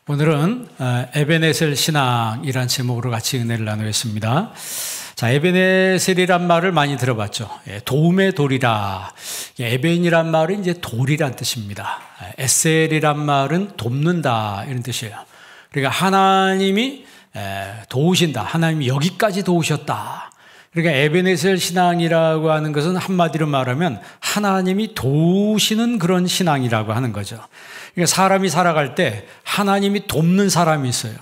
오늘은 에베네셀 신앙이란 제목으로 같이 은혜를 나누겠습니다. 자, 에베네셀이란 말을 많이 들어봤죠. 도움의 돌이라. 에벤이란 말은 이제 돌이란 뜻입니다. 에셀이란 말은 돕는다 이런 뜻이에요. 그러니까 하나님이 도우신다. 하나님이 여기까지 도우셨다. 그러니까 에베네셀 신앙이라고 하는 것은 한마디로 말하면 하나님이 도우시는 그런 신앙이라고 하는 거죠. 그러니까 사람이 살아갈 때 하나님이 돕는 사람이 있어요.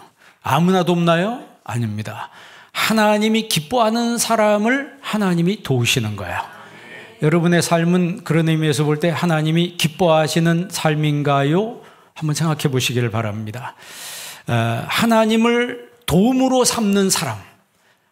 아무나 돕나요? 아닙니다. 하나님이 기뻐하는 사람을 하나님이 도우시는 거예요. 여러분의 삶은 그런 의미에서 볼 때 하나님이 기뻐하시는 삶인가요? 한번 생각해 보시기를 바랍니다. 하나님을 도움으로 삼는 사람,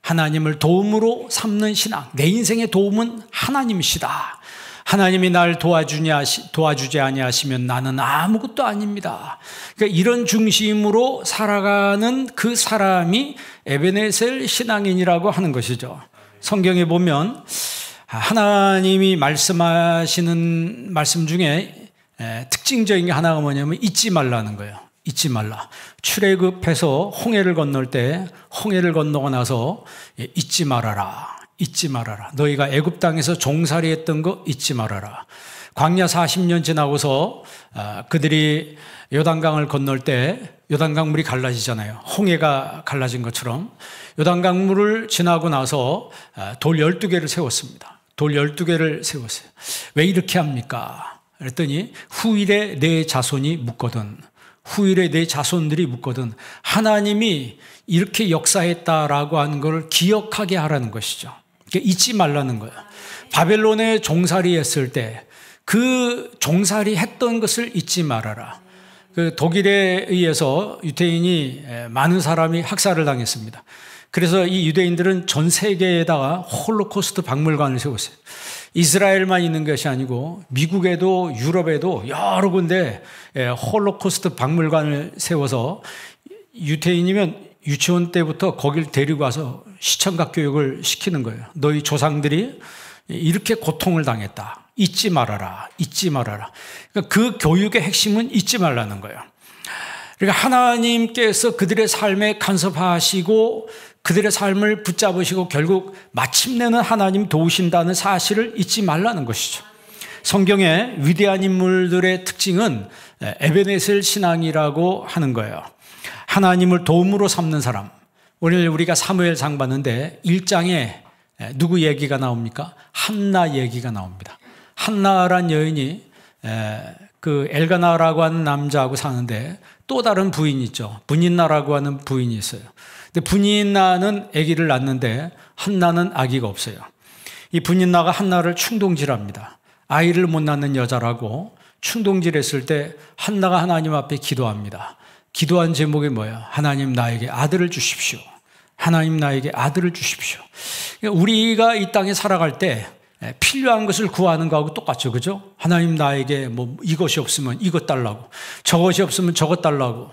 하나님을 도움으로 삼는 신앙, 내 인생의 도움은 하나님이시다. 하나님이 날 도와주지 아니하시면 나는 아무것도 아닙니다. 그러니까 이런 중심으로 살아가는 그 사람이 에베네셀 신앙인이라고 하는 것이죠. 성경에 보면 하나님이 말씀하시는 말씀 중에 특징적인 게 하나가 뭐냐면 잊지 말라는 거예요. 잊지 말라. 출애굽해서 홍해를 건널 때 홍해를 건너고 나서 잊지 말아라. 잊지 말아라. 너희가 애굽 땅에서 종살이했던 거 잊지 말아라. 광야 40년 지나고서 그들이 요단강을 건널 때 요단강 물이 갈라지잖아요. 홍해가 갈라진 것처럼 요단강 물을 지나고 나서 돌 12개를 세웠습니다. 돌 12개를 세웠어요. 왜 이렇게 합니까? 그랬더니 후일에 내 자손이 묻거든. 후일에 내 자손들이 묻거든. 하나님이 이렇게 역사했다라고 하는 걸 기억하게 하라는 것이죠. 잊지 말라는 거예요. 바벨론에 종살이 했을 때 그 종살이 했던 것을 잊지 말아라. 그 독일에 의해서 유대인이 많은 사람이 학살을 당했습니다. 그래서 이 유대인들은 전 세계에다가 홀로코스트 박물관을 세웠어요. 이스라엘만 있는 것이 아니고 미국에도 유럽에도 여러 군데 홀로코스트 박물관을 세워서 유대인이면 유치원 때부터 거길 데리고 와서 시청각 교육을 시키는 거예요. 너희 조상들이 이렇게 고통을 당했다. 잊지 말아라. 잊지 말아라. 그러니까 그 교육의 핵심은 잊지 말라는 거예요. 그러니까 하나님께서 그들의 삶에 간섭하시고 그들의 삶을 붙잡으시고 결국 마침내는 하나님 도우신다는 사실을 잊지 말라는 것이죠. 성경의 위대한 인물들의 특징은 에베네셀 신앙이라고 하는 거예요. 하나님을 도움으로 삼는 사람. 오늘 우리가 사무엘상 봤는데 1장에 누구 얘기가 나옵니까? 한나 얘기가 나옵니다. 한나란 여인이 그 엘가나라고 하는 남자하고 사는데 또 다른 부인이 있죠. 분인나라고 하는 부인이 있어요. 근데 분인나는 아기를 낳는데 한나는 아기가 없어요. 이 분인나가 한나를 충동질합니다. 아이를 못 낳는 여자라고 충동질했을 때 한나가 하나님 앞에 기도합니다. 기도한 제목이 뭐예요? 하나님 나에게 아들을 주십시오. 하나님 나에게 아들을 주십시오. 우리가 이 땅에 살아갈 때 필요한 것을 구하는 거하고 똑같죠. 그죠? 하나님 나에게 뭐 이것이 없으면 이것 달라고, 저것이 없으면 저것 달라고.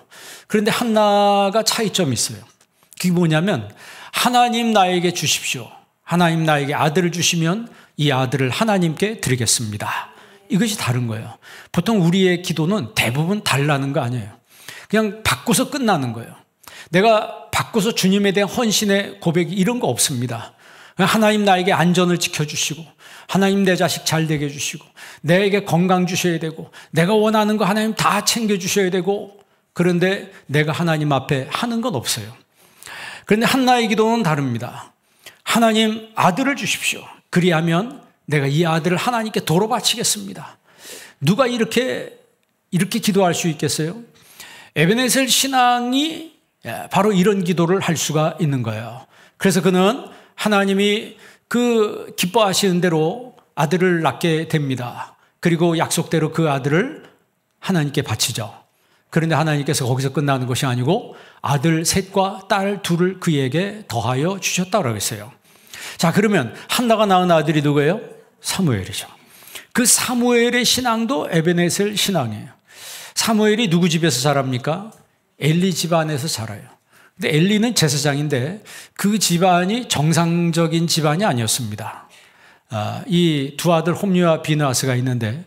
그런데 하나가 차이점이 있어요. 그게 뭐냐면 하나님 나에게 주십시오. 하나님 나에게 아들을 주시면 이 아들을 하나님께 드리겠습니다. 이것이 다른 거예요. 보통 우리의 기도는 대부분 달라는 거 아니에요. 그냥 받고서 끝나는 거예요. 내가 받고서 주님에 대한 헌신의 고백이 이런 거 없습니다. 하나님 나에게 안전을 지켜주시고 하나님 내 자식 잘 되게 해주시고 내게 건강 주셔야 되고 내가 원하는 거 하나님 다 챙겨주셔야 되고 그런데 내가 하나님 앞에 하는 건 없어요. 그런데 한나의 기도는 다릅니다. 하나님 아들을 주십시오. 그리하면 내가 이 아들을 하나님께 도로 바치겠습니다. 누가 이렇게 기도할 수 있겠어요? 에베네셀 신앙이 바로 이런 기도를 할 수가 있는 거예요. 그래서 그는 하나님이 그 기뻐하시는 대로 아들을 낳게 됩니다. 그리고 약속대로 그 아들을 하나님께 바치죠. 그런데 하나님께서 거기서 끝나는 것이 아니고 아들 셋과 딸 둘을 그에게 더하여 주셨다고 했어요. 자, 그러면 한나가 낳은 아들이 누구예요? 사무엘이죠. 그 사무엘의 신앙도 에베네셀 신앙이에요. 사무엘이 누구 집에서 자랍니까? 엘리 집안에서 자라요. 근데 엘리는 제사장인데 그 집안이 정상적인 집안이 아니었습니다. 이 두 아들 홈리와 비느하스가 있는데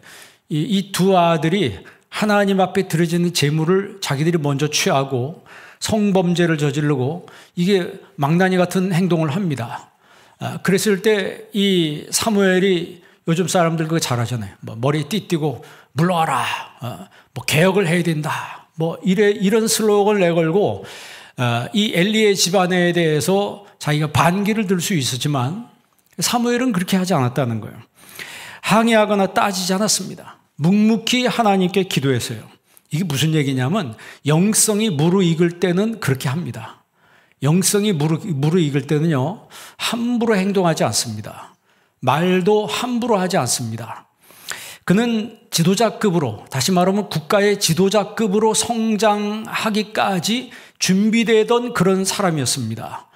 이 두 아들이 하나님 앞에 드려지는 제물을 자기들이 먼저 취하고 성범죄를 저지르고 이게 망나니 같은 행동을 합니다. 그랬을 때 이 사무엘이 요즘 사람들 그거 잘하잖아요. 뭐 머리 띠띠고 물러와라. 뭐 개혁을 해야 된다. 뭐 이런 슬로건을 내걸고 이 엘리의 집안에 대해서 자기가 반기를 들 수 있었지만 사무엘은 그렇게 하지 않았다는 거예요. 항의하거나 따지지 않았습니다. 묵묵히 하나님께 기도했어요. 이게 무슨 얘기냐면 영성이 무르익을 때는 그렇게 합니다. 영성이 무르익을 때는요, 함부로 행동하지 않습니다. 말도 함부로 하지 않습니다. 그는 지도자급으로, 다시 말하면 국가의 지도자급으로 성장하기까지 준비되던 그런 사람이었습니다.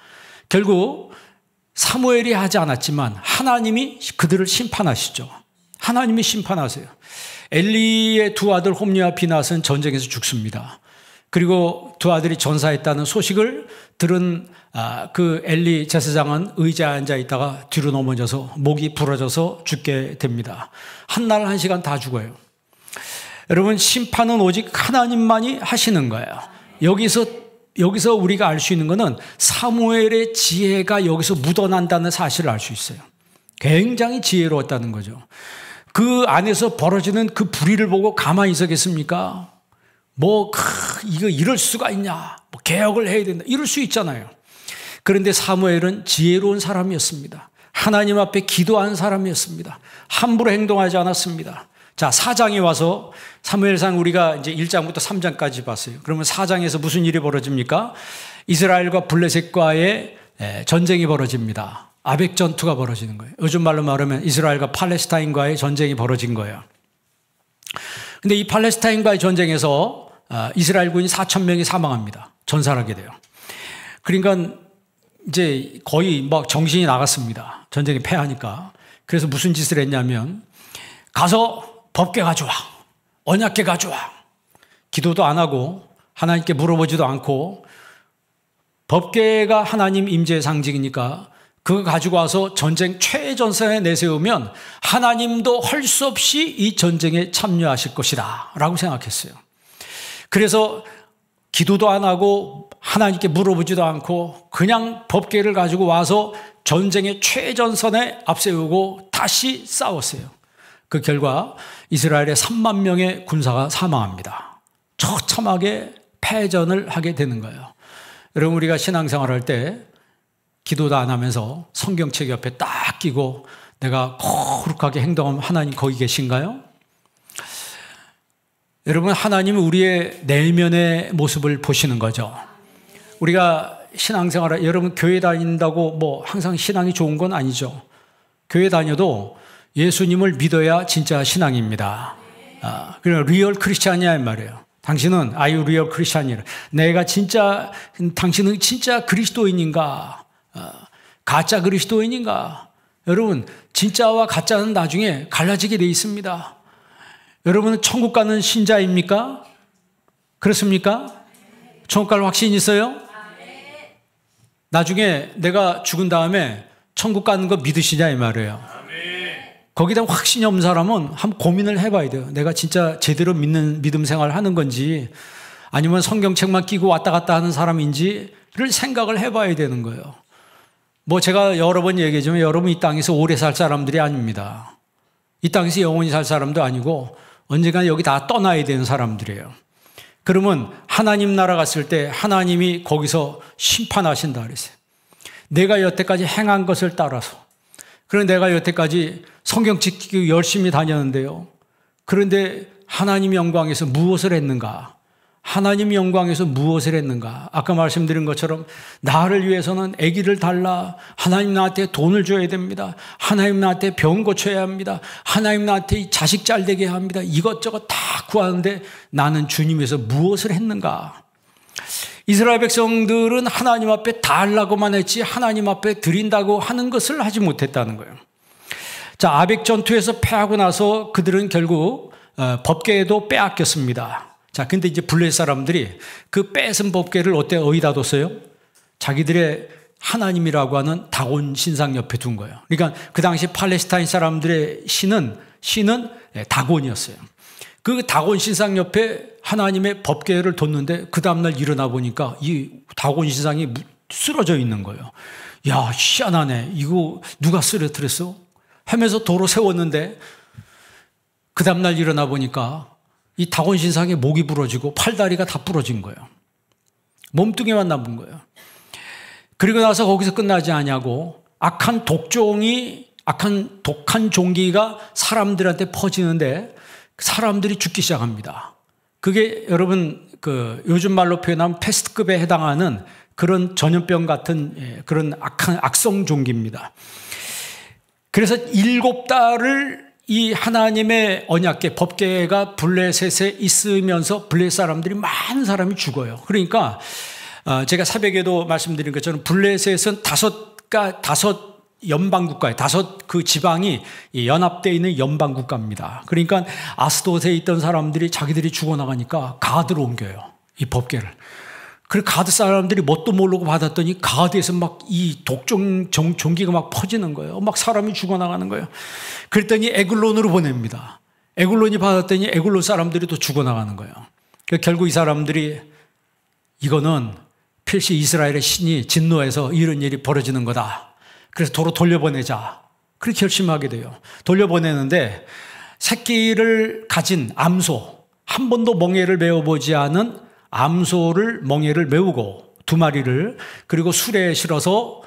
결국 사무엘이 하지 않았지만 하나님이 그들을 심판하시죠. 하나님이 심판하세요. 엘리의 두 아들 홈리와 비낫은 전쟁에서 죽습니다. 그리고 두 아들이 전사했다는 소식을 들은 그 엘리 제사장은 의자에 앉아 있다가 뒤로 넘어져서 목이 부러져서 죽게 됩니다. 한 날 한 시간 다 죽어요. 여러분, 심판은 오직 하나님만이 하시는 거예요. 여기서 우리가 알 수 있는 것은 사무엘의 지혜가 여기서 묻어난다는 사실을 알 수 있어요. 굉장히 지혜로웠다는 거죠. 그 안에서 벌어지는 그 불의를 보고 가만히 있었겠습니까? 이거 이럴 수가 있냐? 개혁을 해야 된다. 이럴 수 있잖아요. 그런데 사무엘은 지혜로운 사람이었습니다. 하나님 앞에 기도한 사람이었습니다. 함부로 행동하지 않았습니다. 자, 4장에 와서 사무엘상 우리가 이제 1장부터 3장까지 봤어요. 그러면 4장에서 무슨 일이 벌어집니까? 이스라엘과 블레셋과의 전쟁이 벌어집니다. 아벡 전투가 벌어지는 거예요. 요즘 말로 말하면 이스라엘과 팔레스타인과의 전쟁이 벌어진 거예요. 근데 이 팔레스타인과의 전쟁에서 이스라엘 군이 4,000명이 사망합니다. 전사하게 돼요. 그러니까 이제 거의 막 정신이 나갔습니다. 전쟁에 패하니까. 그래서 무슨 짓을 했냐면 가서 법궤 가져와. 언약궤 가져와. 기도도 안 하고 하나님께 물어보지도 않고 법궤가 하나님 임재의 상징이니까 그거 가지고 와서 전쟁 최전선에 내세우면 하나님도 할 수 없이 이 전쟁에 참여하실 것이다 라고 생각했어요. 그래서 기도도 안 하고 하나님께 물어보지도 않고 그냥 법궤를 가지고 와서 전쟁의 최전선에 앞세우고 다시 싸웠어요. 그 결과 이스라엘의 3만 명의 군사가 사망합니다. 처참하게 패전을 하게 되는 거예요. 여러분, 우리가 신앙생활할 때 기도도 안 하면서 성경책 옆에 딱 끼고 내가 거룩하게 행동하면 하나님 거기 계신가요? 여러분, 하나님은 우리의 내면의 모습을 보시는 거죠. 우리가 신앙생활, 여러분 교회 다닌다고 항상 신앙이 좋은 건 아니죠. 교회 다녀도 예수님을 믿어야 진짜 신앙입니다. 그냥 리얼 크리스찬이야 이 말이에요. 당신은 Are you real Christian이라. 당신은 진짜 그리스도인인가? 가짜 그리스도인인가? 여러분, 진짜와 가짜는 나중에 갈라지게 돼 있습니다. 여러분은 천국 가는 신자입니까? 그렇습니까? 천국 갈 확신 있어요? 나중에 내가 죽은 다음에 천국 가는 거 믿으시냐 이 말이에요. 거기에 대한 확신이 없는 사람은 한번 고민을 해봐야 돼요. 내가 진짜 제대로 믿음 생활을 하는 건지 아니면 성경책만 끼고 왔다 갔다 하는 사람인지를 생각을 해봐야 되는 거예요. 제가 여러 번 얘기했지만 여러분 이 땅에서 오래 살 사람들이 아닙니다. 이 땅에서 영원히 살 사람도 아니고 언젠가 여기 다 떠나야 되는 사람들이에요. 그러면 하나님 나라 갔을 때 하나님이 거기서 심판하신다 그랬어요. 내가 여태까지 행한 것을 따라서. 그런데 내가 여태까지 성경 지키기 열심히 다녔는데요. 그런데 하나님 영광에서 무엇을 했는가? 하나님 영광에서 무엇을 했는가? 아까 말씀드린 것처럼 나를 위해서는 아기를 달라. 하나님 나한테 돈을 줘야 됩니다. 하나님 나한테 병 고쳐야 합니다. 하나님 나한테 자식 잘 되게 합니다. 이것저것 다 구하는데 나는 주님에서 무엇을 했는가? 이스라엘 백성들은 하나님 앞에 다 하려고만 했지 하나님 앞에 드린다고 하는 것을 하지 못했다는 거예요. 자, 아벡 전투에서 패하고 나서 그들은 결국 법궤도 빼앗겼습니다. 자, 근데 이제 블레셋 사람들이 그 뺏은 법궤를 어디다 뒀어요? 자기들의 하나님이라고 하는 다곤 신상 옆에 둔 거예요. 그러니까 그 당시 팔레스타인 사람들의 신은 다곤이었어요. 그 다곤 신상 옆에 하나님의 법궤를 뒀는데 그 다음날 일어나 보니까 이 다곤 신상이 쓰러져 있는 거예요. 야, 희한하네. 이거 누가 쓰러뜨렸어? 하면서 도로 세웠는데 그 다음날 일어나 보니까 이 다곤 신상의 목이 부러지고 팔다리가 다 부러진 거예요. 몸뚱이만 남은 거예요. 그리고 나서 거기서 끝나지 않냐고 악한 독한 종기가 사람들한테 퍼지는데 사람들이 죽기 시작합니다. 그게 여러분 요즘 말로 표현하면 패스트급에 해당하는 그런 전염병 같은 그런 악성 종기입니다. 그래서 7달을 이 하나님의 언약궤 법궤가 블레셋에 있으면서 블레셋 사람들이 많은 사람이 죽어요. 그러니까 제가 새벽에도 말씀드린 것처럼 블레셋은 다섯 연방국가예요. 5 지방이 연합되어 있는 연방국가입니다. 그러니까 아스돗에 있던 사람들이 자기들이 죽어나가니까 가드로 옮겨요. 이 법궤를. 그리고 가드 사람들이 뭣도 모르고 받았더니 가드에서 막 이 종기가 막 퍼지는 거예요. 막 사람이 죽어나가는 거예요. 그랬더니 에글론으로 보냅니다. 에글론이 받았더니 에글론 사람들이 또 죽어나가는 거예요. 결국 이 사람들이 이거는 필시 이스라엘의 신이 진노해서 이런 일이 벌어지는 거다. 그래서 도로 돌려보내자. 그렇게 결심하게 돼요. 돌려보내는데 새끼를 가진 암소, 한 번도 멍에를 메워보지 않은 암소를 멍에를 메우고 2마리를 그리고 수레에 실어서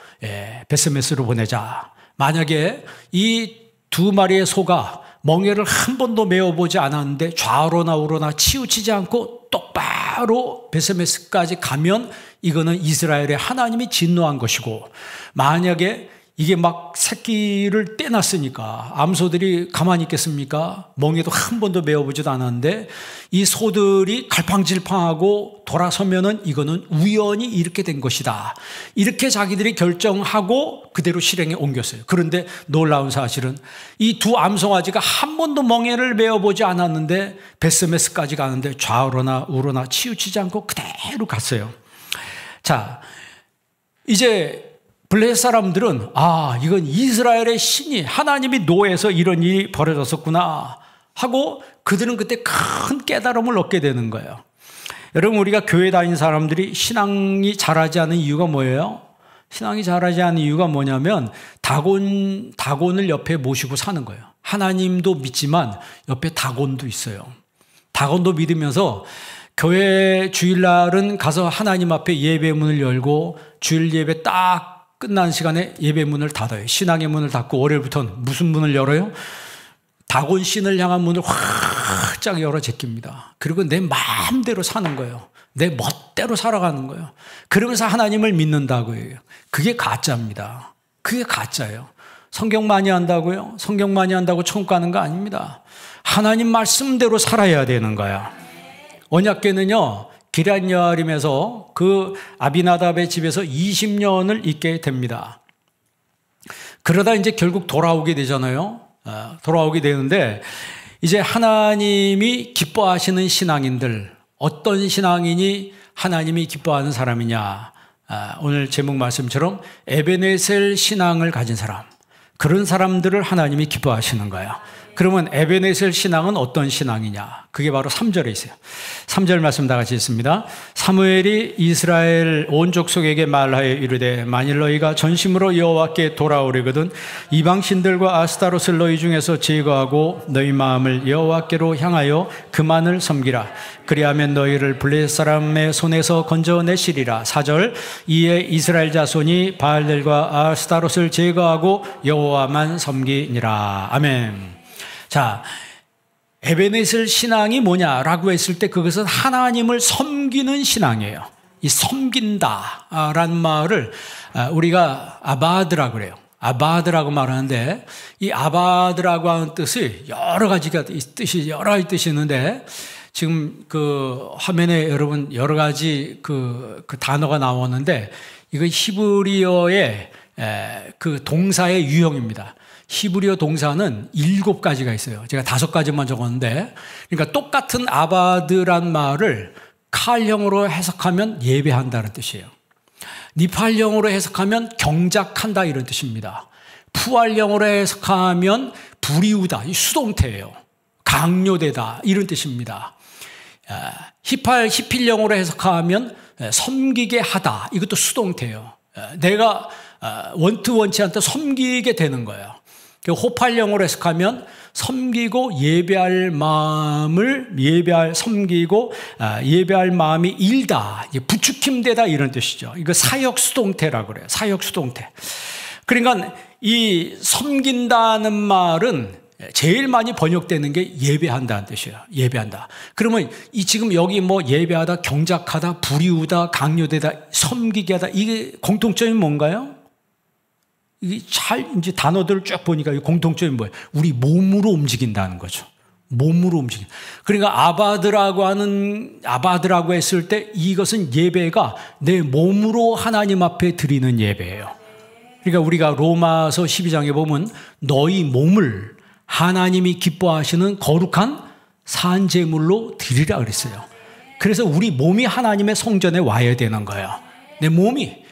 베스메스로 보내자. 만약에 이 2마리의 소가 멍에를 한 번도 메워보지 않았는데 좌로나 우로나 치우치지 않고 똑바로 베스메스까지 가면 이거는 이스라엘의 하나님이 진노한 것이고, 만약에 이게 막 새끼를 떼놨으니까 암소들이 가만히 있겠습니까? 멍에도 한 번도 메워보지도 않았는데 이 소들이 갈팡질팡하고 돌아서면은 이거는 우연히 이렇게 된 것이다. 이렇게 자기들이 결정하고 그대로 실행에 옮겼어요. 그런데 놀라운 사실은 이 2 암송아지가 한 번도 멍에를 메워보지 않았는데 베스메스까지 가는데 좌우로나 우로나 치우치지 않고 그대로 갔어요. 자, 이제 블레셋 사람들은 이건 이스라엘의 신이 하나님이 노해서 이런 일이 벌어졌었구나 하고 그들은 그때 큰 깨달음을 얻게 되는 거예요. 여러분, 우리가 교회 다니는 사람들이 신앙이 자라지 않은 이유가 뭐예요? 신앙이 자라지 않은 이유가 뭐냐면 다곤을 옆에 모시고 사는 거예요. 하나님도 믿지만 옆에 다곤도 있어요. 다곤도 믿으면서 교회 주일날은 가서 하나님 앞에 예배문을 열고 주일 예배 딱 끝난 시간에 예배문을 닫아요. 신앙의 문을 닫고 월요일부터는 무슨 문을 열어요? 다곤 신을 향한 문을 활짝 열어 제낍니다. 그리고 내 마음대로 사는 거예요. 내 멋대로 살아가는 거예요. 그러면서 하나님을 믿는다고요. 그게 가짜입니다. 그게 가짜예요. 성경 많이 한다고요? 성경 많이 한다고 천국 가는 거 아닙니다. 하나님 말씀대로 살아야 되는 거야. 언약궤는요, 기럇여아림에서 그 아비나답의 집에서 20년을 있게 됩니다. 그러다 이제 결국 돌아오게 되잖아요. 돌아오게 되는데 이제 하나님이 기뻐하시는 신앙인들, 어떤 신앙인이 하나님이 기뻐하는 사람이냐. 오늘 제목 말씀처럼 에베네셀 신앙을 가진 사람, 그런 사람들을 하나님이 기뻐하시는 거예요. 그러면 에베네셀 신앙은 어떤 신앙이냐? 그게 바로 3절에 있어요. 3절 말씀 다 같이 읽습니다. 사무엘이 이스라엘 온 족속에게 말하여 이르되 만일 너희가 전심으로 여호와께 돌아오려거든 이방 신들과 아스타롯을 너희 중에서 제거하고 너희 마음을 여호와께로 향하여 그만을 섬기라. 그리하면 너희를 블레셋 사람의 손에서 건져내시리라. 4절 이에 이스라엘 자손이 바알들과 아스타롯을 제거하고 여호와만 섬기니라. 아멘. 자, 에베네셀 신앙이 뭐냐라고 했을 때 그것은 하나님을 섬기는 신앙이에요. 이 섬긴다라는 말을 우리가 아바드라고 그래요. 아바드라고 말하는데 이 아바드라고 하는 뜻이 여러 가지 뜻이 있는데 지금 그 화면에 여러분 여러 가지 그 단어가 나오는데 이거 히브리어의 그 동사의 유형입니다. 히브리어 동사는 7가지가 있어요. 제가 5가지만 적었는데, 그러니까 똑같은 아바드란 말을 칼형으로 해석하면 예배한다는 뜻이에요. 니팔형으로 해석하면 경작한다 이런 뜻입니다. 푸알형으로 해석하면 불이우다, 이 수동태예요. 강요되다 이런 뜻입니다. 히필령어로 해석하면 섬기게 하다, 이것도 수동태예요. 내가 원치 않다 섬기게 되는 거예요. 호팔령어로 해석하면 섬기고 예배할 마음이 일다, 부추김되다 이런 뜻이죠. 이거 사역 수동태라고 그래요. 사역 수동태. 그러니까 이 섬긴다는 말은 제일 많이 번역되는 게 예배한다는 뜻이에요. 예배한다. 그러면 이 지금 여기 뭐 예배하다, 경작하다, 부리우다, 강요되다, 섬기게 하다, 이게 공통점이 뭔가요? 이게 이제 단어들을 쭉 보니까 이 공통점이 뭐예요? 우리 몸으로 움직인다는 거죠. 몸으로 움직인. 그러니까 아바드라고 했을 때 이것은 예배가 내 몸으로 하나님 앞에 드리는 예배예요. 그러니까 우리가 로마서 12장에 보면 너희 몸을 하나님이 기뻐하시는 거룩한 산제물로 드리라 그랬어요. 그래서 우리 몸이 하나님의 성전에 와야 되는 거예요. 내 몸이.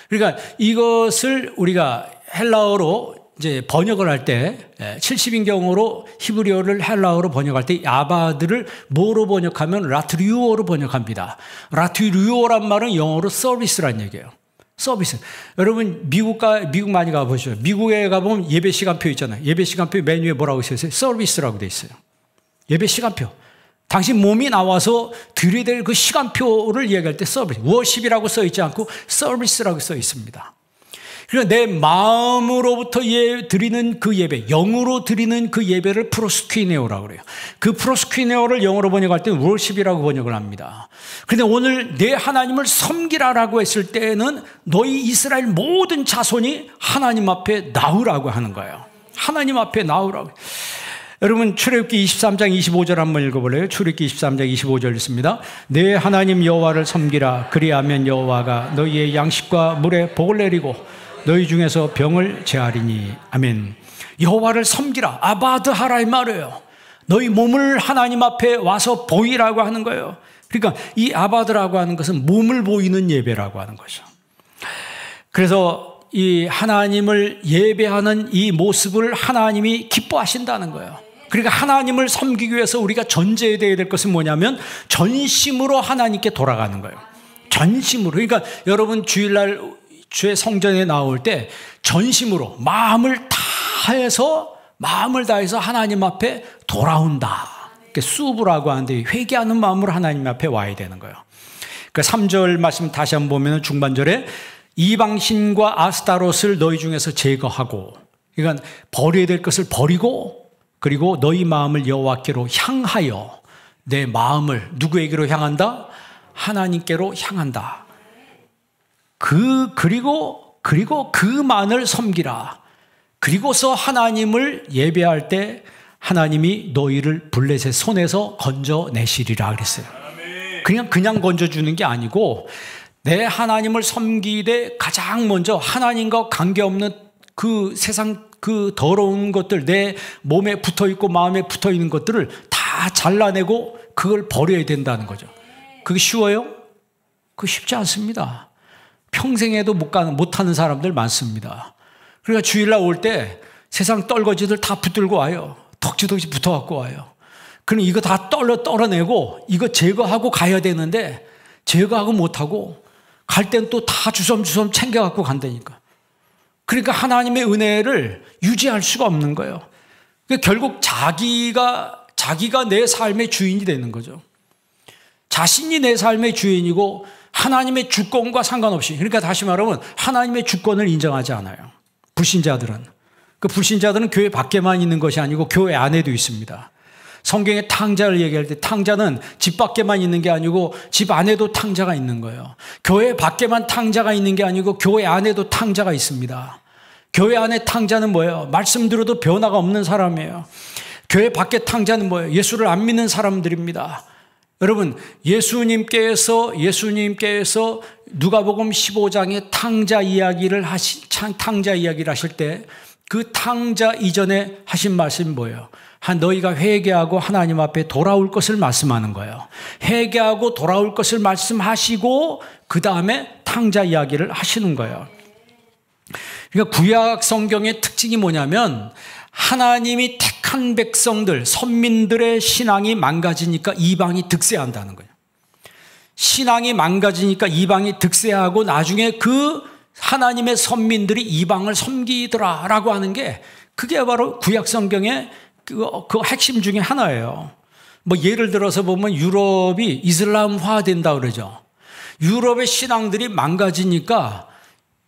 그러니까 이것을 우리가 헬라어로 이제 번역을 할 때 70인경으로 히브리어를 헬라어로 번역할 때 아바드를 뭐로 번역하면 라트리오어로 번역합니다. 라트리오어란 말은 영어로 서비스란 얘기예요. 서비스. 여러분 미국 많이 가보시죠. 미국에 가보면 예배 시간표 있잖아요. 예배 시간표 맨 위에 뭐라고 있어요? 서비스라고 돼 있어요. 예배 시간표. 당신 몸이 나와서 드려야 될 그 시간표를 이야기할 때 서비스. 워십이라고 써 있지 않고 서비스라고 써 있습니다. 그러니까 내 마음으로부터 드리는 그 예배, 영으로 드리는 그 예배를 프로스퀴네오라고 그래요. 그 프로스퀴네오를 영어로 번역할 때는 워십이라고 번역을 합니다. 그런데 오늘 내 하나님을 섬기라라고 했을 때는 너희 이스라엘 모든 자손이 하나님 앞에 나오라고 하는 거예요. 하나님 앞에 나오라고. 여러분 출애굽기 23장 25절 한번 읽어볼래요? 출애굽기 23장 25절 읽습니다. 내 하나님 여호와를 섬기라. 그리하면 여호와가 너희의 양식과 물에 복을 내리고 너희 중에서 병을 제하리니. 아멘. 여호와를 섬기라. 아바드하라 이 말이에요. 너희 몸을 하나님 앞에 와서 보이라고 하는 거예요. 그러니까 이 아바드라고 하는 것은 몸을 보이는 예배라고 하는 거죠. 그래서 이 하나님을 예배하는 이 모습을 하나님이 기뻐하신다는 거예요. 그러니까 하나님을 섬기기 위해서 우리가 전제해야 될 것은 뭐냐면 전심으로 하나님께 돌아가는 거예요. 전심으로. 그러니까 여러분 주일날 주의 성전에 나올 때 전심으로 마음을 다해서 하나님 앞에 돌아온다. 수브라고 하는데 회개하는 마음으로 하나님 앞에 와야 되는 거예요. 그러니까 3절 말씀 다시 한번 보면 중반절에 이방신과 아스타롯을 너희 중에서 제거하고, 그러니까 버려야 될 것을 버리고, 그리고 너희 마음을 여호와께로 향하여 내 마음을 누구에게로 향한다? 하나님께로 향한다. 그리고 그만을 섬기라. 그리고서 하나님을 예배할 때 하나님이 너희를 블레셋 손에서 건져내시리라 그랬어요. 그냥 건져주는 게 아니고 내 하나님을 섬기되 가장 먼저 하나님과 관계없는 그 세상 그 더러운 것들, 내 몸에 붙어있고 마음에 붙어있는 것들을 다 잘라내고 그걸 버려야 된다는 거죠. 그게 쉬워요? 그거 쉽지 않습니다. 평생에도 못하는 사람들 많습니다. 그러니까 주일날 올 때 세상 떨거지들 다 붙들고 와요. 덕지덕지 붙어갖고 와요. 그럼 이거 다 떨어내고 이거 제거하고 가야 되는데 제거하고 못하고 갈 땐 또 다 주섬주섬 챙겨갖고 간다니까. 그러니까 하나님의 은혜를 유지할 수가 없는 거예요. 그러니까 결국 자기가 내 삶의 주인이 되는 거죠. 자신이 내 삶의 주인이고 하나님의 주권과 상관없이, 그러니까 다시 말하면 하나님의 주권을 인정하지 않아요. 불신자들은. 그 불신자들은 교회 밖에만 있는 것이 아니고 교회 안에도 있습니다. 성경에 탕자를 얘기할 때 탕자는 집 밖에만 있는 게 아니고 집 안에도 탕자가 있는 거예요. 교회 밖에만 탕자가 있는 게 아니고 교회 안에도 탕자가 있습니다. 교회 안에 탕자는 뭐예요? 말씀 들어도 변화가 없는 사람이에요. 교회 밖에 탕자는 뭐예요? 예수를 안 믿는 사람들입니다. 여러분, 예수님께서 누가복음 15장에 탕자 이야기를 하실 때 그 탕자 이전에 하신 말씀이 뭐예요? 너희가 회개하고 하나님 앞에 돌아올 것을 말씀하는 거예요. 회개하고 돌아올 것을 말씀하시고 그 다음에 탕자 이야기를 하시는 거예요. 그러니까 구약 성경의 특징이 뭐냐면 하나님이 택한 백성들, 선민들의 신앙이 망가지니까 이방이 득세한다는 거예요. 신앙이 망가지니까 이방이 득세하고 나중에 그 하나님의 선민들이 이방을 섬기더라라고 하는 게 그게 바로 구약 성경의 그 핵심 중에 하나예요. 뭐 예를 들어서 보면 유럽이 이슬람화된다 그러죠. 유럽의 신앙들이 망가지니까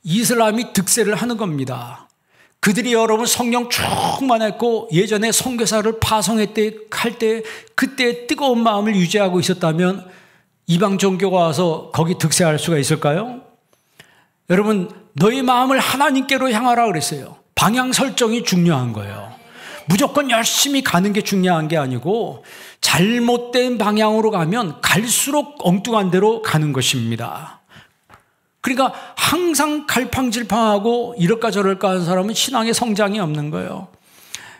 이슬람이 득세를 하는 겁니다. 그들이 여러분 성령 충만했고 예전에 선교사를 파송할 때 그때 뜨거운 마음을 유지하고 있었다면 이방 종교가 와서 거기 득세할 수가 있을까요? 여러분, 너희 마음을 하나님께로 향하라 그랬어요. 방향 설정이 중요한 거예요. 무조건 열심히 가는 게 중요한 게 아니고 잘못된 방향으로 가면 갈수록 엉뚱한 데로 가는 것입니다. 그러니까 항상 갈팡질팡하고 이럴까 저럴까 하는 사람은 신앙의 성장이 없는 거예요.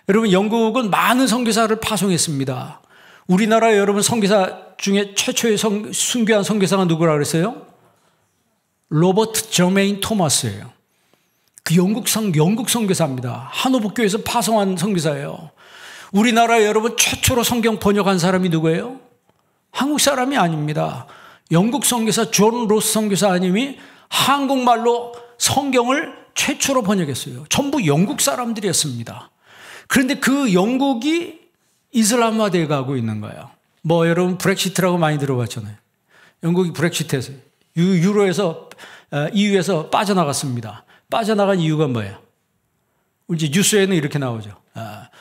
여러분, 영국은 많은 선교사를 파송했습니다. 우리나라 여러분 선교사 중에 최초의 순교한 선교사가 누구라 그랬어요? 로버트 저메인 토마스예요. 그 영국 선교사입니다. 하노버 교회에서 파송한 선교사예요. 우리나라 여러분 최초로 성경 번역한 사람이 누구예요? 한국 사람이 아닙니다. 영국 선교사 존 로스 선교사님이 한국말로 성경을 최초로 번역했어요. 전부 영국 사람들이었습니다. 그런데 그 영국이 이슬람화되어 가고 있는 거예요. 뭐 여러분 브렉시트라고 많이 들어봤잖아요. 영국이 브렉시트에서 유로에서 EU에서 빠져나갔습니다. 빠져나간 이유가 뭐예요? 이제 뉴스에는 이렇게 나오죠.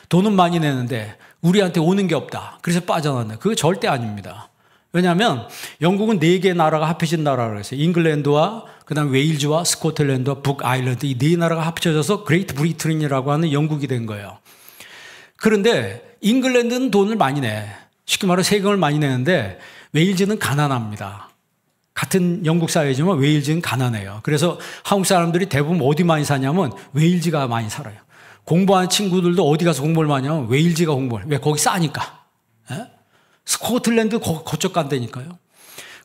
돈은 많이 내는데 우리한테 오는 게 없다. 그래서 빠져나왔네. 그거 절대 아닙니다. 왜냐하면 영국은 4개 나라가 합해진 나라라고 했어요. 잉글랜드와 그다음 웨일즈와 스코틀랜드와 북아일랜드 이 4나라가 합쳐져서 그레이트 브리튼이라고 하는 영국이 된 거예요. 그런데 잉글랜드는 돈을 많이 내. 쉽게 말해 세금을 많이 내는데 웨일즈는 가난합니다. 같은 영국 사회지만 웨일즈는 가난해요. 그래서 한국 사람들이 대부분 어디 많이 사냐면 웨일즈가 많이 살아요. 공부하는 친구들도 어디 가서 공부를 많이 하면 웨일즈가 공부를. 왜? 거기 싸니까. 에? 스코틀랜드 거쪽 간다니까요.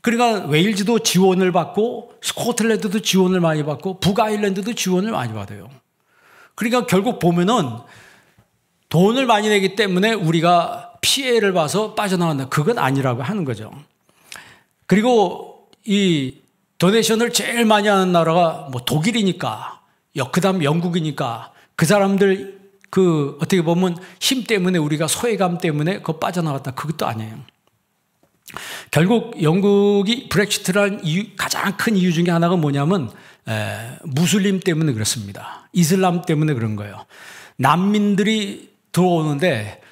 그러니까 웨일즈도 지원을 받고 스코틀랜드도 지원을 많이 받고 북아일랜드도 지원을 많이 받아요. 그러니까 결국 보면은 돈을 많이 내기 때문에 우리가 피해를 봐서 빠져나간다. 그건 아니라고 하는 거죠. 그리고 이 도네이션을 제일 많이 하는 나라가 뭐 독일이니까, 그다음 영국이니까 그 사람들 그 어떻게 보면 힘 때문에 우리가 소외감 때문에 그거 빠져나갔다. 그것도 아니에요. 결국 영국이 브렉시트라는 가장 큰 이유 중에 하나가 뭐냐면 무슬림 때문에 그렇습니다. 이슬람 때문에 그런 거예요. 난민들이 들어오는데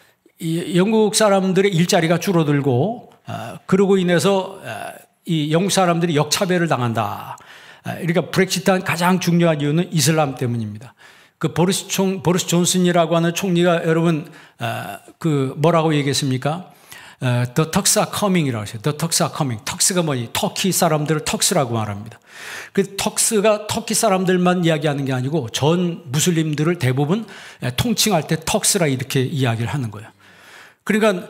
영국 사람들의 일자리가 줄어들고 그러고 인해서 이 영국 사람들이 역차별을 당한다. 그러니까 브렉시트한 가장 중요한 이유는 이슬람 때문입니다. 그 보리스 존슨이라고 하는 총리가 여러분 그 뭐라고 얘기했습니까? The Turks are coming이라고 했어요. The Turks are coming. 턱스가 뭐니? 터키 사람들을 턱스라고 말합니다. 그 턱스가 터키 사람들만 이야기하는 게 아니고 전 무슬림들을 대부분 통칭할 때 턱스라 이렇게 이야기를 하는 거예요. 그러니까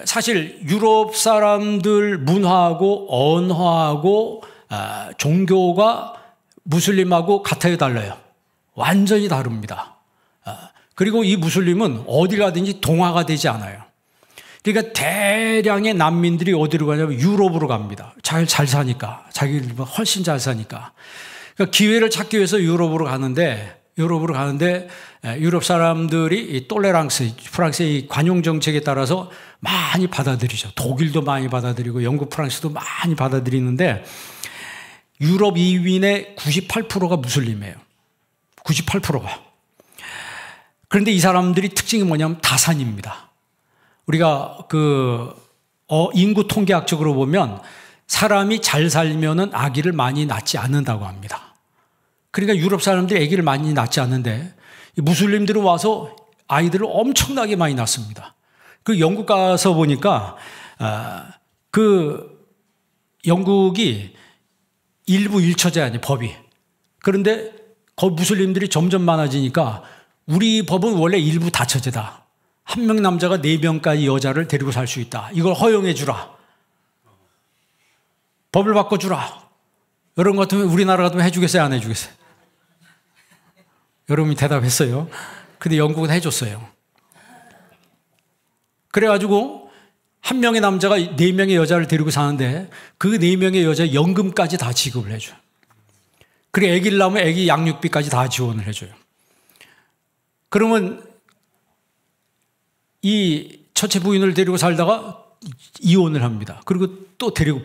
사실 유럽 사람들 문화하고 언어하고 종교가 무슬림하고 같아요, 달라요? 완전히 다릅니다. 그리고 이 무슬림은 어디 가든지 동화가 되지 않아요. 그러니까 대량의 난민들이 어디로 가냐면 유럽으로 갑니다. 잘 사니까. 자기들 훨씬 잘 사니까. 그러니까 기회를 찾기 위해서 유럽으로 가는데 유럽 사람들이 이 톨레랑스, 프랑스의 관용 정책에 따라서 많이 받아들이죠. 독일도 많이 받아들이고 영국, 프랑스도 많이 받아들이는데 유럽 이민의 98%가 무슬림이에요. 98%가. 그런데 이 사람들이 특징이 뭐냐면 다산입니다. 우리가 인구 통계학적으로 보면 사람이 잘 살면은 아기를 많이 낳지 않는다고 합니다. 그러니까 유럽 사람들이 아기를 많이 낳지 않는데 무슬림들이 와서 아이들을 엄청나게 많이 낳습니다. 그 영국 가서 보니까 그 영국이 일부 일처제 아니에요, 법이. 그런데 거기 무슬림들이 점점 많아지니까 우리 법은 원래 일부 다처제다. 한 명 남자가 4명까지 여자를 데리고 살 수 있다. 이걸 허용해 주라. 법을 바꿔주라. 이런 것 같으면 우리나라 같으면 해주겠어요, 안 해주겠어요? 여러분이 대답했어요. 근데 영국은 해줬어요. 그래가지고 한 명의 남자가 4명의 여자를 데리고 사는데 그 4명의 여자 연금까지 다 지급을 해줘요. 그리고 아기를 낳으면 아기 양육비까지 다 지원을 해줘요. 그러면 이 첫째 부인을 데리고 살다가 이혼을 합니다. 그리고 또 데리고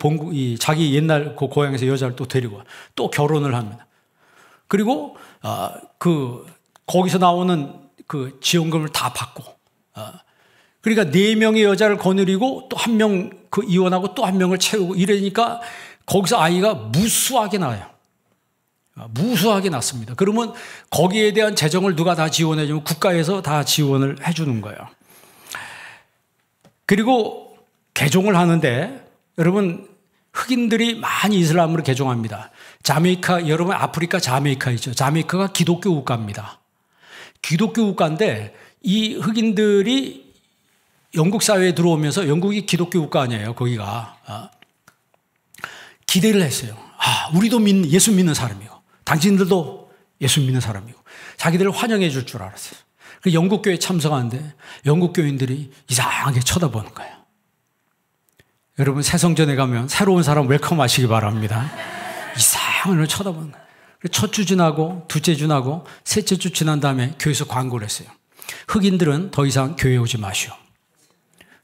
자기 옛날 그 고향에서 여자를 또 데리고 또 결혼을 합니다. 그리고 거기서 나오는 그 지원금을 다 받고, 그러니까 4명의 여자를 거느리고 또 한 명 이혼하고 또 한 명을 채우고 이러니까 거기서 아이가 무수하게 나와요. 무수하게 났습니다. 그러면 거기에 대한 재정을 누가 다 지원해 주면 국가에서 다 지원을 해 주는 거예요. 그리고 개종을 하는데 여러분 흑인들이 많이 이슬람으로 개종합니다. 자메이카, 여러분 아프리카 자메이카 있죠. 자메이카가 기독교 국가입니다. 기독교 국가인데 이 흑인들이 영국 사회에 들어오면서, 영국이 기독교 국가 아니에요, 거기가. 기대를 했어요. 우리도 예수 믿는 사람이고 당신들도 예수 믿는 사람이고 자기들을 환영해 줄 줄 알았어요. 그 영국 교회에 참석하는데 영국 교인들이 이상하게 쳐다보는 거예요. 여러분 새성전에 가면 새로운 사람 웰컴하시기 바랍니다. 이상하게 쳐다보는 거예요. 첫 주 지나고 둘째 주 지나고 셋째 주 지난 다음에 교회에서 광고를 했어요. 흑인들은 더 이상 교회에 오지 마시오.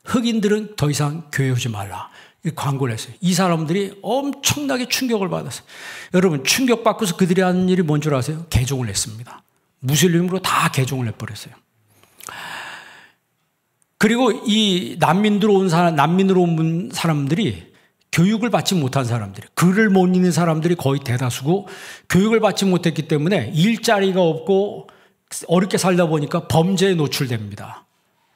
흑인들은 더 이상 교회에 오지 말라. 광고를 했어요. 이 사람들이 엄청나게 충격을 받았어요. 여러분 충격받고서 그들이 하는 일이 뭔 줄 아세요? 개종을 했습니다. 무슬림으로 다 개종을 해버렸어요. 그리고 이 난민으로 온 사람들이 교육을 받지 못한 사람들이, 글을 못 읽는 사람들이 거의 대다수고 교육을 받지 못했기 때문에 일자리가 없고 어렵게 살다 보니까 범죄에 노출됩니다.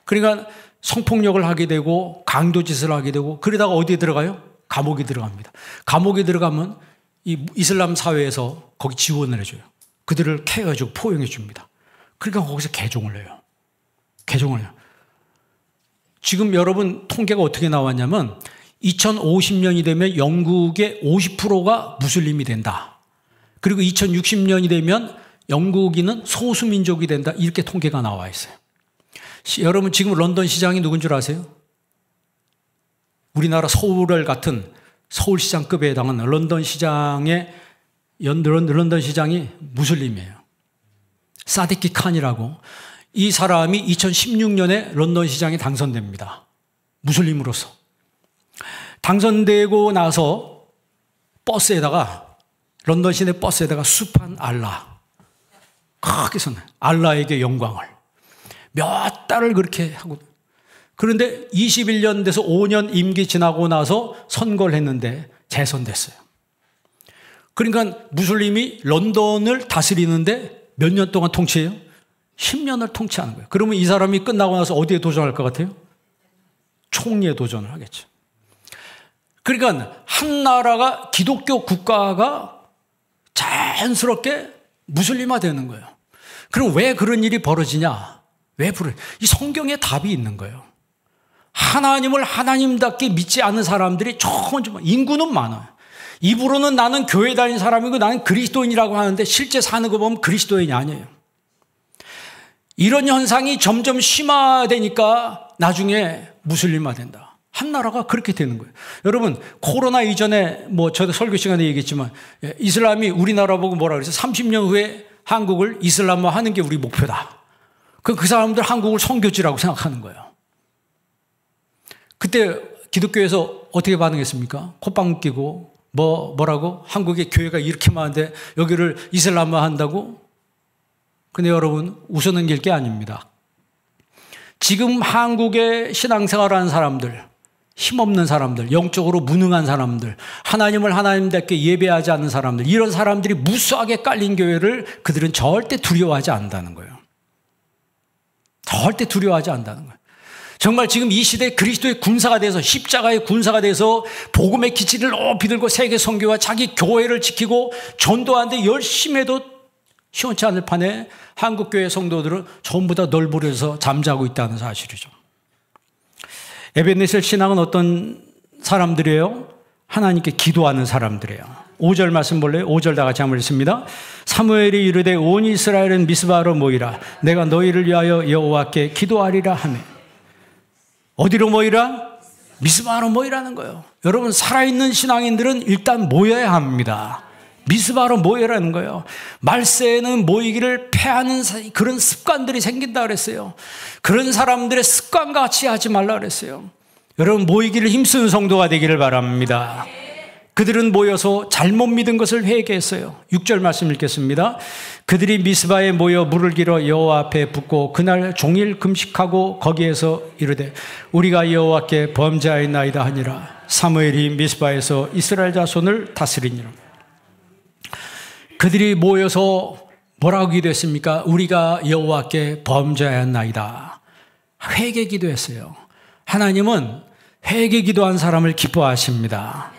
그러니까 성폭력을 하게 되고 강도짓을 하게 되고 그러다가 어디에 들어가요? 감옥에 들어갑니다. 감옥에 들어가면 이 이슬람 사회에서 거기 지원을 해줘요. 그들을 케어해주고 포용해 줍니다. 그러니까 거기서 개종을 해요. 개종을 해요. 지금 여러분 통계가 어떻게 나왔냐면 2050년이 되면 영국의 50%가 무슬림이 된다. 그리고 2060년이 되면 영국인은 소수민족이 된다. 이렇게 통계가 나와 있어요. 여러분 지금 런던 시장이 누군 줄 아세요? 우리나라 서울 같은 서울시장급에 해당하는 런던 시장이 무슬림이에요. 사디키 칸이라고. 이 사람이 2016년에 런던 시장에 당선됩니다. 무슬림으로서. 당선되고 나서 런던 시내 버스에다가 수판 알라. 크게 써놔요. 알라에게 영광을. 몇 달을 그렇게 하고. 그런데 21년 돼서 5년 임기 지나고 나서 선거를 했는데 재선됐어요. 그러니까 무슬림이 런던을 다스리는데 몇 년 동안 통치해요? 10년을 통치하는 거예요. 그러면 이 사람이 끝나고 나서 어디에 도전할 것 같아요? 총리에 도전을 하겠죠. 그러니까 한 나라가, 기독교 국가가 자연스럽게 무슬림화 되는 거예요. 그럼 왜 그런 일이 벌어지냐? 이 성경에 답이 있는 거예요. 하나님을 하나님답게 믿지 않는 사람들이 조금 인구는 많아요. 입으로는 나는 교회 다니는 사람이고 나는 그리스도인이라고 하는데 실제 사는 거 보면 그리스도인이 아니에요. 이런 현상이 점점 심화되니까 나중에 무슬림화 된다. 한 나라가 그렇게 되는 거예요. 여러분 코로나 이전에 저도 설교 시간에 얘기했지만 이슬람이 우리나라 보고 뭐라 그랬어요? 30년 후에 한국을 이슬람화 하는 게 우리 목표다. 그 사람들 한국을 선교지라고 생각하는 거예요. 그때 기독교에서 어떻게 반응했습니까? 콧방 끼고 뭐라고? 한국에 교회가 이렇게 많은데 여기를 이슬람화 한다고? 근데 여러분 웃어는 게 아닙니다. 지금 한국에 신앙생활하는 사람들, 힘없는 사람들, 영적으로 무능한 사람들, 하나님을 하나님답게 예배하지 않는 사람들, 이런 사람들이 무수하게 깔린 교회를 그들은 절대 두려워하지 않는다는 거예요. 절대 두려워하지 않는다는 거예요. 정말 지금 이 시대에 그리스도의 군사가 돼서, 십자가의 군사가 돼서 복음의 기치를 높이 들고 세계 선교와 자기 교회를 지키고 전도하는데 열심히 해도 시원치 않을 판에 한국교회 성도들은 전부 다 널브러져서 잠자고 있다는 사실이죠. 에베네셀 신앙은 어떤 사람들이에요? 하나님께 기도하는 사람들이에요. 5절 말씀 볼래요? 5절 다 같이 한번 읽습니다. 사무엘이 이르되 온 이스라엘은 미스바로 모이라. 내가 너희를 위하여 여호와께 기도하리라 하매. 어디로 모이라? 미스바로 모이라는 거예요. 여러분, 살아있는 신앙인들은 일단 모여야 합니다. 미스바로 모여라는 거예요. 말세에는 모이기를 패하는 그런 습관들이 생긴다 그랬어요. 그런 사람들의 습관과 같이 하지 말라 그랬어요. 여러분, 모이기를 힘쓰는 성도가 되기를 바랍니다. 그들은 모여서 잘못 믿은 것을 회개했어요. 6절 말씀 읽겠습니다. 그들이 미스바에 모여 물을 길어 여호와 앞에 붓고 그날 종일 금식하고 거기에서 이르되 우리가 여호와께 범죄하였나이다 하니라. 사무엘이 미스바에서 이스라엘 자손을 다스리니라. 그들이 모여서 뭐라고 기도했습니까? 우리가 여호와께 범죄하였나이다. 회개 기도했어요. 하나님은 회개 기도한 사람을 기뻐하십니다.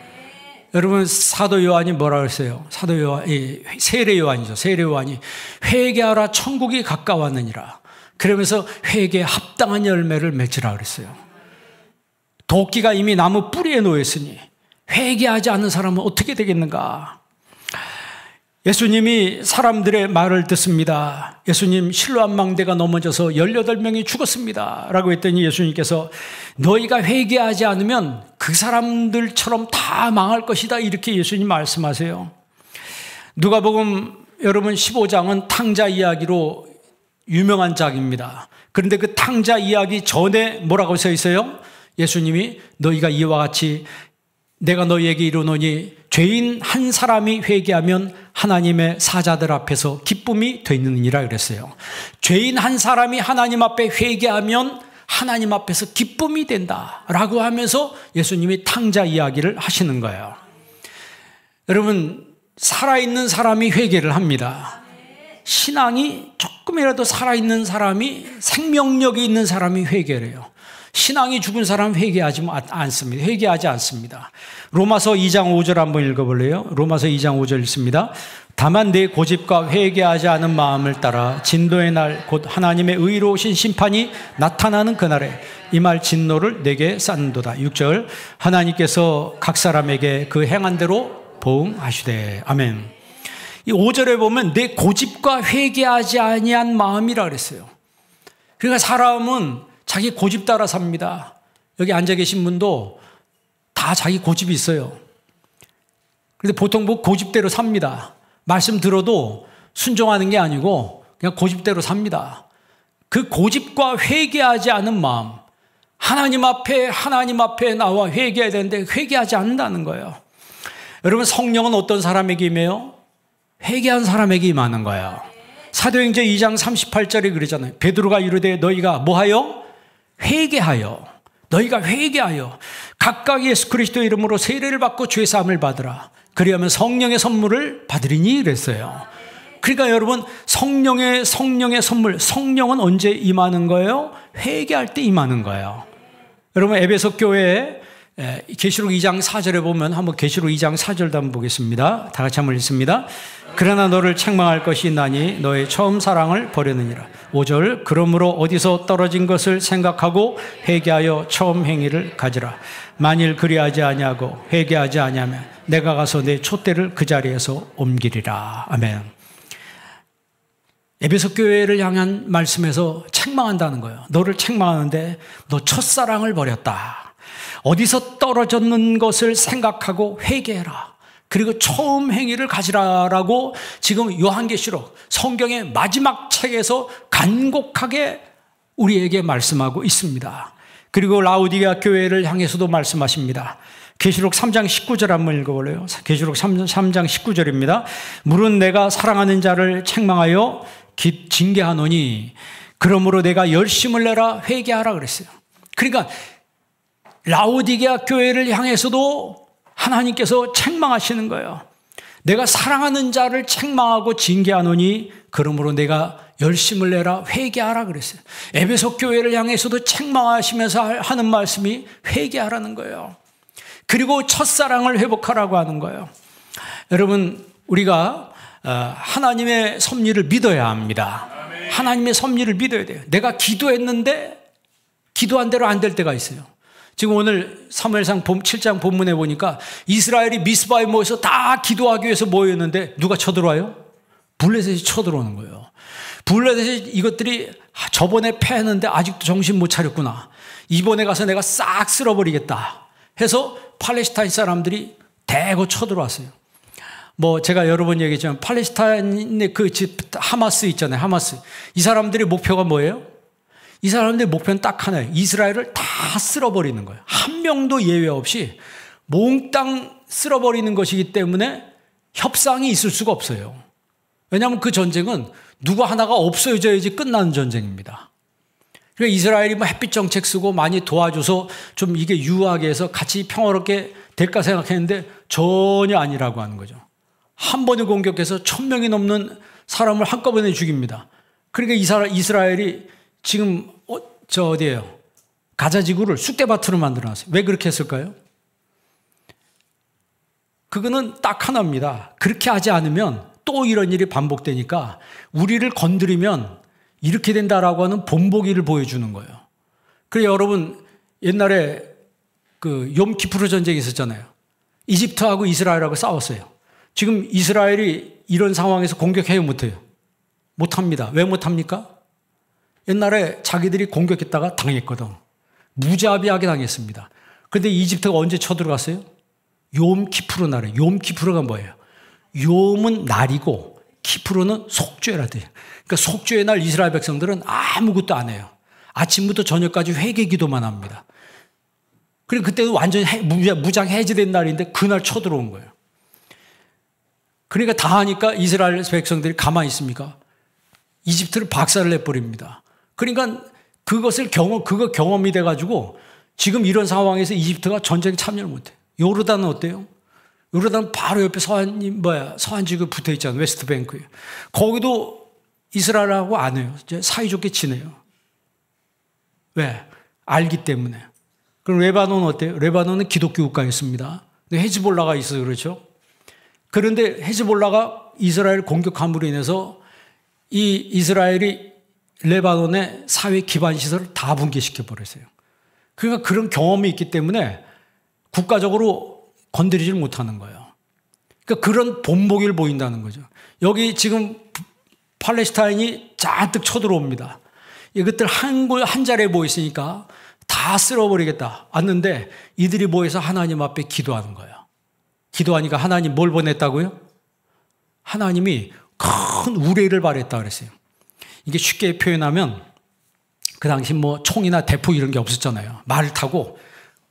여러분, 사도 요한이 뭐라고 했어요? 사도 요한, 세례 요한이죠. 세례 요한이 회개하라 천국이 가까웠느니라. 그러면서 회개에 합당한 열매를 맺으라 그랬어요. 도끼가 이미 나무 뿌리에 놓였으니 회개하지 않는 사람은 어떻게 되겠는가? 예수님이 사람들의 말을 듣습니다. 예수님, 실로암 망대가 넘어져서 18명이 죽었습니다 라고 했더니 예수님께서 너희가 회개하지 않으면 그 사람들처럼 다 망할 것이다, 이렇게 예수님 말씀하세요. 누가복음 여러분 15장은 탕자 이야기로 유명한 장입니다. 그런데 그 탕자 이야기 전에 뭐라고 써 있어요? 예수님이 너희가 이와 같이 내가 너희에게 이르노니 죄인 한 사람이 회개하면 하나님의 사자들 앞에서 기쁨이 되느니라 그랬어요. 죄인 한 사람이 하나님 앞에 회개하면 하나님 앞에서 기쁨이 된다라고 하면서 예수님이 탕자 이야기를 하시는 거예요. 여러분, 살아있는 사람이 회개를 합니다. 신앙이 조금이라도 살아있는 사람이, 생명력이 있는 사람이 회개를 해요. 신앙이 죽은 사람은 회개하지 않습니다. 회개하지 않습니다. 로마서 2장 5절 한번 읽어볼래요? 로마서 2장 5절 읽습니다. 다만 내 고집과 회개하지 않은 마음을 따라 진노의 날 곧 하나님의 의로우신 심판이 나타나는 그날에 이 말 진노를 내게 쌓는도다. 6절 하나님께서 각 사람에게 그 행한 대로 보응하시되. 아멘. 이 5절에 보면 내 고집과 회개하지 아니한 마음이라 그랬어요. 그러니까 사람은 자기 고집 따라 삽니다. 여기 앉아 계신 분도 다 자기 고집이 있어요. 그런데 보통 뭐 고집대로 삽니다. 말씀 들어도 순종하는 게 아니고 그냥 고집대로 삽니다. 그 고집과 회개하지 않은 마음, 하나님 앞에 나와 회개해야 되는데 회개하지 않는다는 거예요. 여러분, 성령은 어떤 사람에게 임해요? 회개한 사람에게 임하는 거예요. 사도행전 2장 38절에 그러잖아요. 베드로가 이르되 너희가 뭐하여? 회개하여. 너희가 회개하여 각각 예수 그리스도의 이름으로 세례를 받고 죄 사함을 받으라. 그리하면 성령의 선물을 받으리니 그랬어요. 그러니까 여러분, 성령의 선물, 성령은 언제 임하는 거예요? 회개할 때 임하는 거예요. 여러분, 에베소 교회에 계시록 2장 4절에 보면 한번 계시록 2장 4절도 한번 보겠습니다. 다 같이 한번 읽습니다. 그러나 너를 책망할 것이 있나니 너의 처음 사랑을 버렸느니라. 5절 그러므로 어디서 떨어진 것을 생각하고 회개하여 처음 행위를 가지라. 만일 그리하지 아니하고 회개하지 아니하면 내가 가서 내 촛대를 그 자리에서 옮기리라. 아멘. 에베소 교회를 향한 말씀에서 책망한다는 거예요. 너를 책망하는데 너 첫사랑을 버렸다. 어디서 떨어졌는 것을 생각하고 회개해라. 그리고 처음 행위를 가지라라고 지금 요한계시록 성경의 마지막 책에서 간곡하게 우리에게 말씀하고 있습니다. 그리고 라우디게아 교회를 향해서도 말씀하십니다. 계시록 3장 19절 한번 읽어볼래요? 계시록 3장 19절입니다. 물은 내가 사랑하는 자를 책망하여 징계하노니 그러므로 내가 열심을 내라 회개하라 그랬어요. 그러니까 라우디게아 교회를 향해서도 하나님께서 책망하시는 거예요. 내가 사랑하는 자를 책망하고 징계하노니 그러므로 내가 열심을 내라 회개하라 그랬어요. 에베소 교회를 향해서도 책망하시면서 하는 말씀이 회개하라는 거예요. 그리고 첫사랑을 회복하라고 하는 거예요. 여러분, 우리가 하나님의 섭리를 믿어야 합니다. 하나님의 섭리를 믿어야 돼요. 내가 기도했는데 기도한 대로 안 될 때가 있어요. 지금 오늘 사무엘상 7장 본문에 보니까 이스라엘이 미스바에 모여서 다 기도하기 위해서 모였는데 누가 쳐들어와요? 블레셋이 쳐들어오는 거예요. 블레셋이 이것들이 저번에 패했는데 아직도 정신 못 차렸구나. 이번에 가서 내가 싹 쓸어버리겠다 해서 팔레스타인 사람들이 대거 쳐들어왔어요. 뭐 제가 여러 번 얘기했지만 팔레스타인의 그 집 하마스 있잖아요. 하마스. 이 사람들의 목표가 뭐예요? 이 사람들의 목표는 딱 하나예요. 이스라엘을 다 쓸어버리는 거예요. 한 명도 예외 없이 몽땅 쓸어버리는 것이기 때문에 협상이 있을 수가 없어요. 왜냐하면 그 전쟁은 누구 하나가 없어져야지 끝나는 전쟁입니다. 그러니까 이스라엘이 뭐 햇빛 정책 쓰고 많이 도와줘서 좀 이게 유하게 해서 같이 평화롭게 될까 생각했는데 전혀 아니라고 하는 거죠. 한 번에 공격해서 1000명이 넘는 사람을 한꺼번에 죽입니다. 그러니까 이스라엘이 지금 어디예요? 가자 지구를 쑥대밭으로 만들어놨어요. 왜 그렇게 했을까요? 그거는 딱 하나입니다. 그렇게 하지 않으면 또 이런 일이 반복되니까 우리를 건드리면 이렇게 된다라고 하는 본보기를 보여주는 거예요. 그래서 여러분 옛날에 그 욤키프르 전쟁이 있었잖아요. 이집트하고 이스라엘하고 싸웠어요. 지금 이스라엘이 이런 상황에서 공격해요, 못해요? 못합니다. 왜 못합니까? 옛날에 자기들이 공격했다가 당했거든. 무자비하게 당했습니다. 그런데 이집트가 언제 쳐들어갔어요? 욤키프르 날에. 욤키프르가 뭐예요? 욤은 날이고 키프르는 속죄라 돼요. 그러니까 속죄의 날 이스라엘 백성들은 아무것도 안 해요. 아침부터 저녁까지 회개 기도만 합니다. 그리고 그때도 완전히 무장 해제된 날인데 그날 쳐들어온 거예요. 그러니까 다 하니까 이스라엘 백성들이 가만히 있습니까? 이집트를 박살을 내버립니다. 그러니까 그거 경험이 돼가지고 지금 이런 상황에서 이집트가 전쟁에 참여를 못해요. 요르단은 어때요? 요르단 바로 옆에 서한 지구 붙어 있잖아요. 웨스트뱅크에. 거기도 이스라엘하고 안 해요. 이제 사이좋게 지내요. 왜? 알기 때문에. 그럼 레바논은 어때요? 레바논은 기독교 국가였습니다. 근데 헤즈볼라가 있어서 그렇죠. 그런데 헤즈볼라가 이스라엘 공격함으로 인해서 이 이스라엘이 레바논의 사회 기반 시설을 다 붕괴시켜 버렸어요. 그러니까 그런 경험이 있기 때문에 국가적으로 건드리질 못하는 거예요. 그러니까 그런 본보기를 보인다는 거죠. 여기 지금 팔레스타인이 잔뜩 쳐들어옵니다. 이것들 한 자리에 모였으니까 다 쓸어버리겠다. 왔는데 이들이 모여서 하나님 앞에 기도하는 거예요. 기도하니까 하나님 뭘 보냈다고요? 하나님이 큰 우레를 발했다 그랬어요. 이게 쉽게 표현하면 그 당시 뭐 총이나 대포 이런 게 없었잖아요. 말을 타고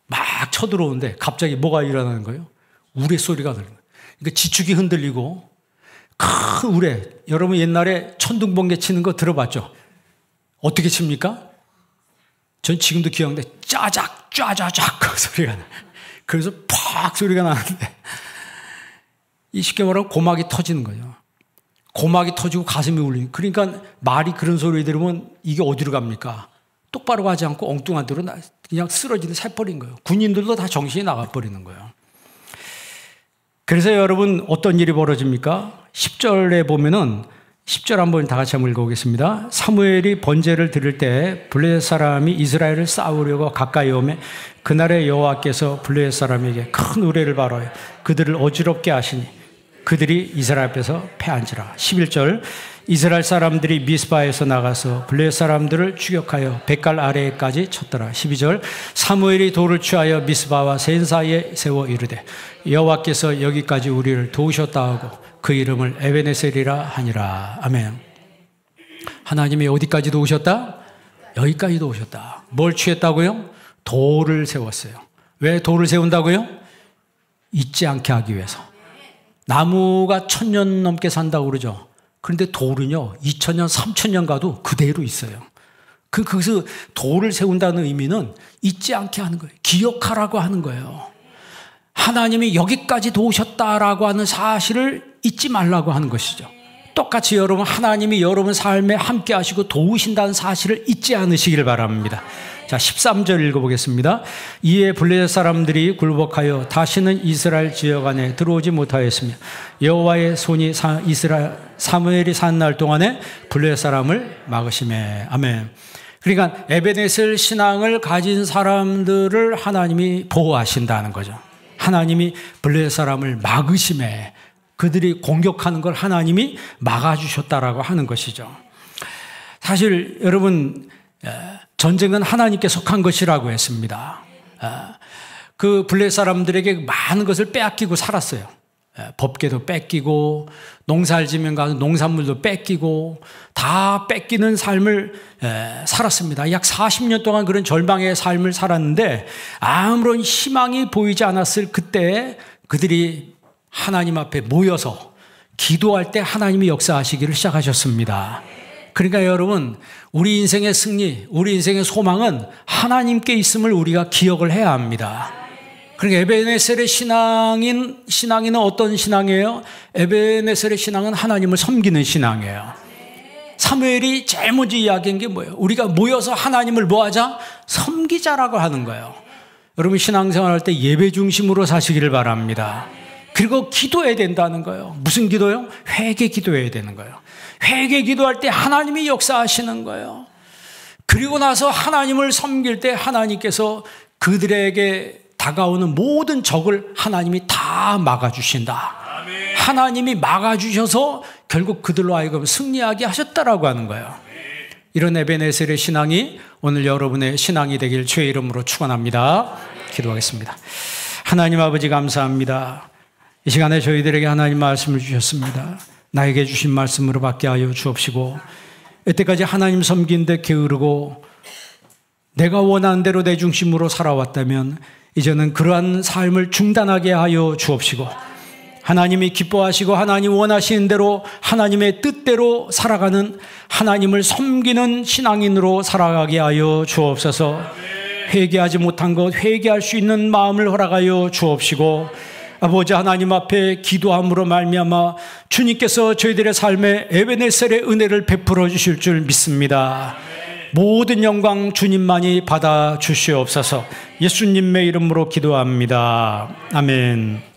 막 쳐들어오는데 갑자기 뭐가 일어나는 거예요? 우레 소리가 들리는 거예요. 그러니까 지축이 흔들리고 큰 우레. 여러분 옛날에 천둥번개 치는 거 들어봤죠? 어떻게 칩니까? 전 지금도 기억나는데 짜작 짜자작 그 소리가 나요. 그래서 팍 소리가 나는데 이 쉽게 말하면 고막이 터지는 거죠. 고막이 터지고 가슴이 울리는. 그러니까 말이 그런 소리 들으면 이게 어디로 갑니까? 똑바로 가지 않고 엉뚱한 데로 그냥 쓰러지는 새버린 거예요. 군인들도 다 정신이 나가버리는 거예요. 그래서 여러분 어떤 일이 벌어집니까? 10절에 보면은 10절 한번 다 같이 한번 읽어보겠습니다. 사무엘이 번제를 드릴 때 블레셋 사람이 이스라엘을 싸우려고 가까이 오매 그날에 여호와께서 블레셋 사람에게 큰 우레를 발하여 그들을 어지럽게 하시니 그들이 이스라엘 앞에서 패한지라. 11절 이스라엘 사람들이 미스바에서 나가서 블레셋 사람들을 추격하여 뱃갈 아래까지 쳤더라. 12절 사무엘이 돌을 취하여 미스바와 센 사이에 세워 이르되 여호와께서 여기까지 우리를 도우셨다 하고 그 이름을 에베네셀이라 하니라. 아멘. 하나님이 어디까지 도우셨다? 여기까지 도우셨다. 뭘 취했다고요? 돌을 세웠어요. 왜 돌을 세운다고요? 잊지 않게 하기 위해서. 나무가 1000년 넘게 산다고 그러죠. 그런데 돌은요 2000년, 3000년 가도 그대로 있어요. 그래서 돌을 세운다는 의미는 잊지 않게 하는 거예요. 기억하라고 하는 거예요. 하나님이 여기까지 도우셨다라고 하는 사실을 잊지 말라고 하는 것이죠. 똑같이 여러분 하나님이 여러분 삶에 함께 하시고 도우신다는 사실을 잊지 않으시길 바랍니다. 자, 13절 읽어보겠습니다. 이에 블레셋 사람들이 굴복하여 다시는 이스라엘 지역 안에 들어오지 못하였으며 여호와의 손이 사무엘이 산 날 동안에 블레셋 사람을 막으시매. 아멘. 그러니까 에베네셀 신앙을 가진 사람들을 하나님이 보호하신다는 거죠. 하나님이 블레셋 사람을 막으심에 그들이 공격하는 걸 하나님이 막아주셨다라고 하는 것이죠. 사실 여러분 전쟁은 하나님께 속한 것이라고 했습니다. 그 블레셋 사람들에게 많은 것을 빼앗기고 살았어요. 법궤도 뺏기고 농사를 지면 가서 농산물도 뺏기고 다 뺏기는 삶을 살았습니다. 약 40년 동안 그런 절망의 삶을 살았는데 아무런 희망이 보이지 않았을 그때 그들이 하나님 앞에 모여서 기도할 때 하나님이 역사하시기를 시작하셨습니다. 그러니까 여러분, 우리 인생의 승리, 우리 인생의 소망은 하나님께 있음을 우리가 기억을 해야 합니다. 그러니까 에베네셀의 신앙인은 어떤 신앙이에요? 에베네셀의 신앙은 하나님을 섬기는 신앙이에요. 사무엘이 제일 먼저 이야기한 게 뭐예요? 우리가 모여서 하나님을 뭐하자? 섬기자라고 하는 거예요. 여러분, 신앙생활할 때 예배 중심으로 사시기를 바랍니다. 그리고 기도해야 된다는 거예요. 무슨 기도요? 회개 기도해야 되는 거예요. 회개 기도할 때 하나님이 역사하시는 거예요. 그리고 나서 하나님을 섬길 때 하나님께서 그들에게 다가오는 모든 적을 하나님이 다 막아주신다. 아멘. 하나님이 막아주셔서 결국 그들로 하여금 승리하게 하셨다라고 하는 거예요. 이런 에베네셀의 신앙이 오늘 여러분의 신앙이 되길 주의 이름으로 축원합니다. 기도하겠습니다. 하나님 아버지 감사합니다. 이 시간에 저희들에게 하나님 말씀을 주셨습니다. 나에게 주신 말씀으로 받게 하여 주옵시고 이때까지 하나님 섬긴 데 게으르고 내가 원하는 대로 내 중심으로 살아왔다면 이제는 그러한 삶을 중단하게 하여 주옵시고 하나님이 기뻐하시고 하나님 원하시는 대로 하나님의 뜻대로 살아가는 하나님을 섬기는 신앙인으로 살아가게 하여 주옵소서. 회개하지 못한 것 회개할 수 있는 마음을 허락하여 주옵시고 아버지 하나님 앞에 기도함으로 말미암아 주님께서 저희들의 삶에 에베네셀의 은혜를 베풀어 주실 줄 믿습니다. 모든 영광 주님만이 받아 주시옵소서. 예수님의 이름으로 기도합니다. 아멘.